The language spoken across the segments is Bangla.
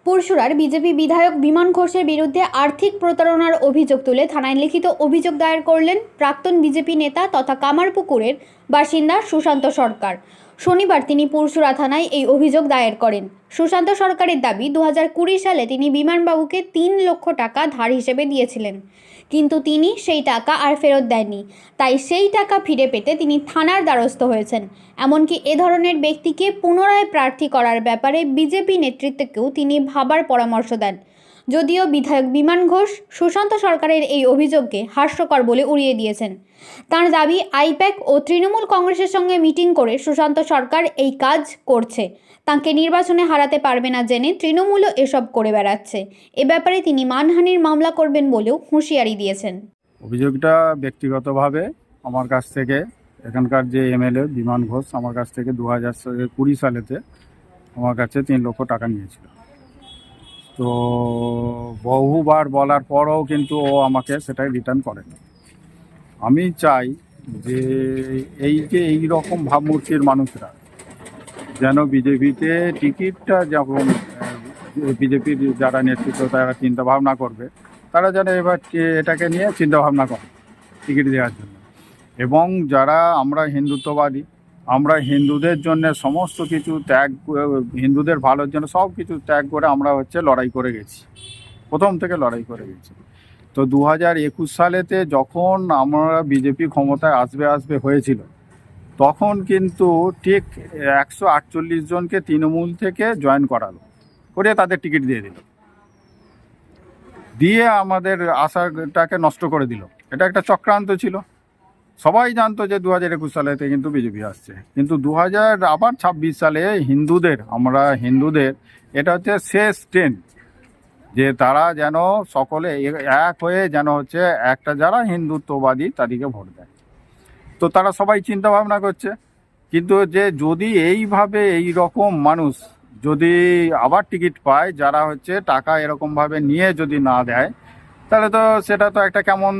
পুরসুরার বিজেপি বিধায়ক বিমান ঘোষের বিরুদ্ধে আর্থিক প্রতারণার অভিযোগ তুলে থানায় লিখিত অভিযোগ দায়ের করলেন প্রাক্তন বিজেপি নেতা তথা কামারপুকুরের বাসিন্দা সুশান্ত সরকার। শনিবার তিনি পুরসুরা থানায় এই অভিযোগ দায়ের করেন। সুশান্ত সরকারের দাবি 2020 সালে তিনি বিমানবাবুকে 3 লক্ষ টাকা ধার হিসেবে দিয়েছিলেন, কিন্তু তিনি সেই টাকা আর ফেরত দেননি। তাই সেই টাকা ফিরে পেতে তিনি থানার দ্বারস্থ হয়েছেন। এমনকি এ ধরনের ব্যক্তিকে পুনরায় প্রার্থী করার ব্যাপারে বিজেপি নেতৃত্বকেও তিনি ভাবার পরামর্শ দেন। যদিও বিধায়ক বিমান ঘোষ সুশান্ত সরকারের এই অভিযোগকে হাস্যকর বলে উড়িয়ে দিয়েছেন। তার দাবি, আইপ্যাক ও তৃণমূল কংগ্রেসের সঙ্গে মিটিং করে সুশান্ত সরকার এই কাজ করছে। তাকে নির্বাচনে হারাতে পারবে না জেনে তৃণমূলও এসব করে বেড়াচ্ছে। এ ব্যাপারে তিনি মানহানির মামলা করবেন বলেও হুঁশিয়ারি দিয়েছেন। অভিযোগটা ব্যক্তিগতভাবে আমার কাছ থেকে এখানকার যে এমএলএ বিমান ঘোষ আমার কাছ থেকে 2020 সালেতে আমার কাছে 3 লক্ষ টাকা নিয়েছিল। তো বহুবার বলার পরও কিন্তু ও আমাকে সেটাই রিটার্ন করেনি। আমি চাই যে এই রকম ভাবমূর্তির মানুষরা যেন বিজেপিতে টিকিটটা, যখন বিজেপির যারা নেতৃত্ব তারা চিন্তাভাবনা করবে, তারা যেন এবার এটাকে নিয়ে চিন্তাভাবনা করে টিকিট দেওয়ার জন্য। এবং যারা আমরা হিন্দুত্ববাদী, আমরা হিন্দুদের জন্য সমস্ত কিছু ত্যাগ, হিন্দুদের ভালোর জন্য সব কিছু ত্যাগ করে আমরা লড়াই করে গেছি, প্রথম থেকে লড়াই করে গেছি। তো 2021 সালেতে যখন আমরা বিজেপি ক্ষমতায় আসবে হয়েছিল, তখন কিন্তু ঠিক 148 জনকে তৃণমূল থেকে জয়েন করালো, করে তাদের টিকিট দিয়ে দিল, দিয়ে আমাদের আশাটাকে নষ্ট করে দিল। এটা একটা চক্রান্ত ছিল। সবাই জানতো যে 2021 সালেতে কিন্তু বিজেপি আসছে, কিন্তু 2026 সালে আমরা হিন্দুদের এটা হচ্ছে শেষ ট্রেন, যে তারা যেন সকলে এক হয়ে যেন একটা যারা হিন্দুত্ববাদী তাদেরকে ভোট দেয়। তো তারা সবাই চিন্তা ভাবনা করছে, কিন্তু যে যদি এইভাবে এই রকম মানুষ যদি আবার টিকিট পায়, যারা টাকা এরকমভাবে নিয়ে যদি না দেয়, তাহলে তো সেটা তো একটা কেমন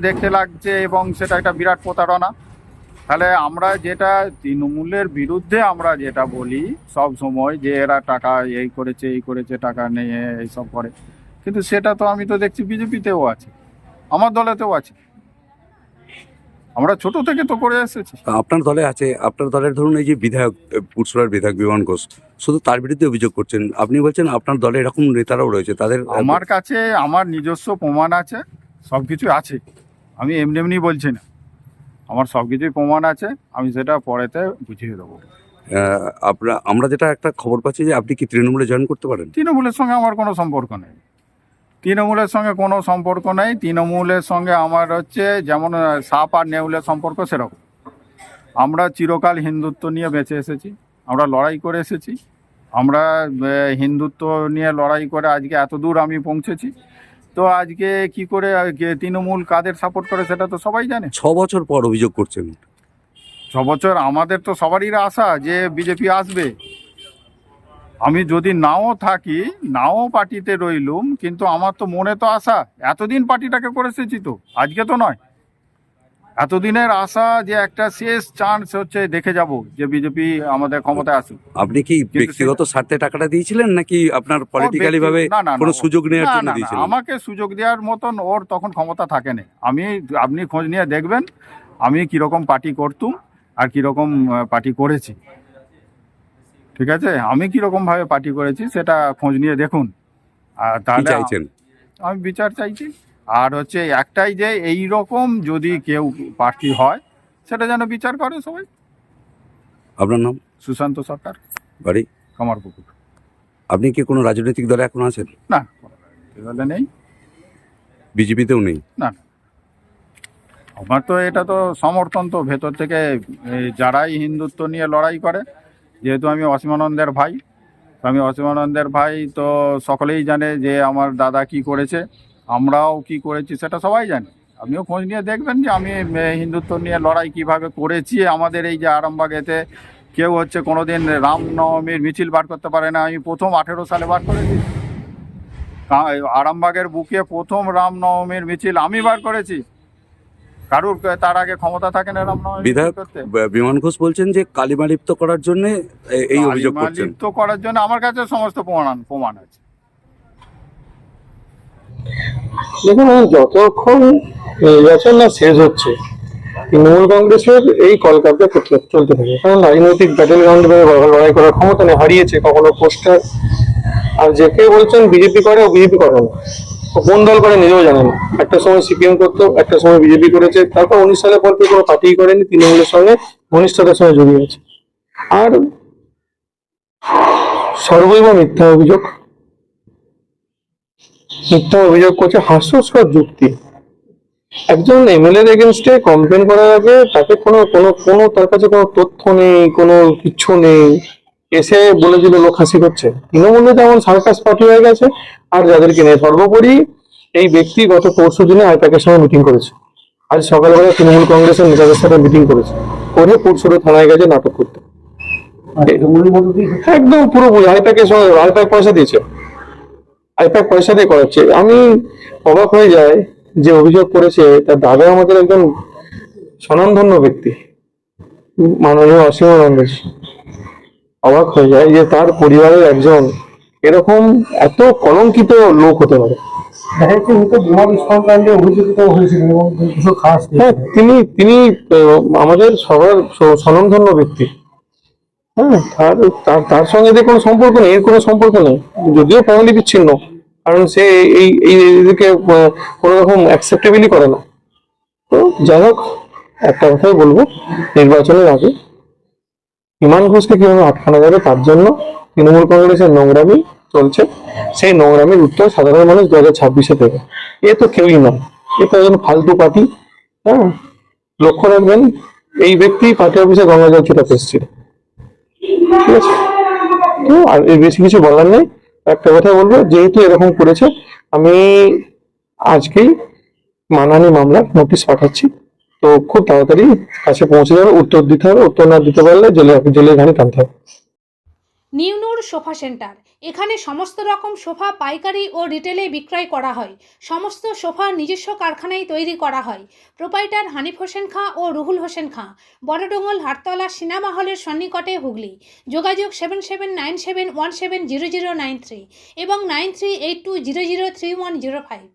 দেখতে লাগছে, এবং সেটা একটা বিরাট প্রতারণা। তাহলে আমরা যেটা তৃণমূলের বিরুদ্ধে আমরা যেটা বলি সব সময়, যে এরা টাকা এই করেছে টাকা নিয়ে এইসব করে, কিন্তু সেটা তো আমি তো দেখছি বিজেপিতেও আছে, আমার দলেতেও আছে, আমরা ছোট থেকে তো করে এসেছি। আপনার দলে আছে, আপনার দলের ধরুন এই যে বিধায়ক, পুরসুরার বিধায়ক বিমান ঘোষ, শুধু তার বিরুদ্ধে অভিযোগ করছেন। আপনি বলছেন আপনার দলে এরকম নেতারাও রয়েছে, তাদের আমার কাছে আমার নিজস্ব প্রমাণ আছে, সব কিছু আছে, আমি এমনি বলছি না, আমার সব কিছুই প্রমাণ আছে, আমি সেটা পরেতে বুঝিয়ে দেবো। আমরা যেটা একটা খবর পাচ্ছি যে আপনি কি তৃণমূলে জয়েন করতে পারেন? তৃণমূলের সঙ্গে আমার কোনো সম্পর্ক নেই, তৃণমূলের সঙ্গে কোনো সম্পর্ক নেই। তৃণমূলের সঙ্গে আমার যেমন সাপ আর নেউলের সম্পর্ক, সেরকম আমরা চিরকাল হিন্দুত্ব নিয়ে বেঁচে এসেছি, আমরা লড়াই করে এসেছি, আমরা হিন্দুত্ব নিয়ে লড়াই করে আজকে এত দূর আমি পৌঁছেছি। তো আজকে কি করে তৃণমূল কাদের সাপোর্ট করে সেটা তো সবাই জানে। 6 বছর পর অভিযোগ করছেন। 6 বছর আমাদের তো সবারই আশা যে বিজেপি আসবে। আমি যদি নাও থাকি, নাও পার্টিতে রইলুম, কিন্তু আমার তো মনে তো আশা, এতদিন পার্টিটাকে করে এসেছি, তো আজকে তো নয়, এতদিনের আশা যে একটা শেষ চান্স দেখে যাব যে বিজেপি আমাদের ক্ষমতায় আসুক। আপনি কি ব্যক্তিগত স্বার্থে টাকাটা দিয়েছিলেন, নাকি আপনার পলিটিক্যালি ভাবে কোনো সুযোগ নেওয়ার জন্য দিয়েছিলেন? আমাকে সুযোগ দেওয়ার মতন ওর তখন ক্ষমতা থাকে না। আপনি খোঁজ নিয়ে দেখবেন আমি কিরকম পার্টি করতুম আর কিরকম পার্টি করেছি, ঠিক আছে? আমি কিরকম ভাবে পার্টি করেছি সেটা খোঁজ নিয়ে দেখুন। আর তাহলে চাইছেন? আমি বিচার চাইছি। আর একটাই, যে এই রকম যদি কেউ প্রার্থী হয় সেটা যেন বিচার করে সবাই। আপনার নাম? সুশান্ত সরকার, বাড়ি কামারপুকুর। আপনি কি কোনো রাজনৈতিক দলে এখন আছেন? না, দলে নেই, বিজেপিতেও নেই? না, আমার তো এটা তো সমর্থন তো ভেতর থেকে যারাই হিন্দুত্ব নিয়ে লড়াই করে। যেহেতু আমি অসীমানন্দের ভাই, তো সকলেই জানে যে আমার দাদা কি করেছে, আমরাও কি করেছি সেটা সবাই জানে। আপনিও খোঁজ নিয়ে দেখবেন যে আমি হিন্দুত্ব নিয়ে লড়াই কিভাবে করেছি। আমাদের এই যে আরামবাগেতে কেউ কোনোদিন রামনবমীর মিছিল বার করতে পারে না, আমি প্রথম 18 সালে বার করেছি। আরামবাগের বুকে প্রথম রামনবমীর মিছিল আমি বার করেছি, কারুর তার আগে ক্ষমতা থাকে না রামনবমী বিধায়ক করতে। বিমান ঘোষ বলছেন যে কালিমা লিপ্ত করার জন্য এই অভিযোগ করছেন। লিপ্ত করার জন্য আমার কাছে সমস্ত প্রমাণ আছে। দেখুন যতক্ষণ নির্বাচন না শেষ হচ্ছে তৃণমূল কংগ্রেসের এই কলকাতা চলতে থাকে, কারণ রাজনৈতিক ব্যাটেল গ্রাউন্ডে লড়াই করার ক্ষমতা নেই, হারিয়েছে। কখনো পোস্টার, আর যে কেউ বলছেন বিজেপি করে, ও বিজেপি করে না, ও কোন দল করে নিজেও জানে না। একটা সময় সিপিএম করতো, একটা সময় বিজেপি করেছে, তারপর 19 সালের পর থেকে কোনো পার্টি করেনি, তৃণমূলের সঙ্গে ঘনিষ্ঠতার সঙ্গে জড়িয়ে আছে। আর সর্বৈব মিথ্যা অভিযোগ, মিথ্যা অভিযোগ করছে, হাস্যস্কর যুক্তি। একজন এমএলএ এর এগেনস্টে কমপ্লেন করার আগে তাকে কোনো কোনো কোনো তার কাছে কোনো তথ্য নেই, কোনো কিচ্ছু নেই, এসে বলে দিল লোক হাসি করছে। তৃণমূলে যেমন সার্কাস পার্টি হয়ে গেছে, আর যাদেরকে নিয়ে সর্বোপরি এই ব্যক্তি গত পরশু দিনে আইপ্যাকের সঙ্গে মিটিং করেছে, আজ সকালবেলা তৃণমূল কংগ্রেসের নেতাদের সাথে মিটিং করেছে, করে পুরসুরে থানায় গেছে নাটক করতে। একদম পুরোপুরি আইপ্যাকের সঙ্গে, আইপ্যাক পয়সা দিয়েছে, আইপ্যাক পয়সা দিয়ে করাচ্ছে। আমি অবাক হয়ে যাই, যে অভিযোগ করেছে তার দাদা আমাদের একজন স্বনামধন্য ব্যক্তি, মাননীয় অসীমানন্দ জি। অবাক হয়ে যায় যে তার পরিবারের একজন এরকম এত কলঙ্কিত লোক হতে পারে। হ্যাঁ, তিনি আমাদের সবার স্বনামধন্য ব্যক্তি। হ্যাঁ, তার সঙ্গে যে কোনো সম্পর্ক নেই, এর কোনো সম্পর্ক নেই, যদিও ফ্যামিলি বিচ্ছিন্ন, কারণ সে এদিকে কোনো রকম অ্যাকসেপ্টেবলই করে না। তো যাই হোক, একটা কথাই বলবো, নির্বাচনের আগে বিমান ঘোষকে কিভাবে আটকানো যাবে তার জন্য তৃণমূল কংগ্রেসের নোংরামি চলছে। সেই নোংরামির উত্তর সাধারণ মানুষ 2026-এ দেবে। এ তো কেউই নয়, এ তো একজন ফালতু পার্টি। হ্যাঁ, লক্ষ্য রাখবেন, এই ব্যক্তি পার্টি অফিসে গঙ্গা জল ছিটাতে এসেছিল। ঠিক আছে, তো আর এর বেশি কিছু বলার নেই। একটা কথা বলবো, যেহেতু এরকম করেছে, আমি আজকেই মানহানি মামলার নোটিশ পাঠাচ্ছি। তো খুব তাড়াতাড়ি কাছে পৌঁছে যাবে, উত্তর দিতে হবে, উত্তর না দিতে পারলে জেলে ঘানি টানতে হবে। নিউনুর সোফা সেন্টার, এখানে সমস্ত রকম সোফা পাইকারি ও রিটেলে বিক্রয় করা হয়। সমস্ত সোফা নিজস্ব কারখানায় তৈরি করা হয়। প্রোপাইটার হানিফ হোসেন খাঁ ও রুহুল হোসেন খাঁ, বড়ডোঙ্গল হাটতলা সিনেমা হলের সন্নিকটে, হুগলি। যোগাযোগ 7797170093 এবং 9382003105।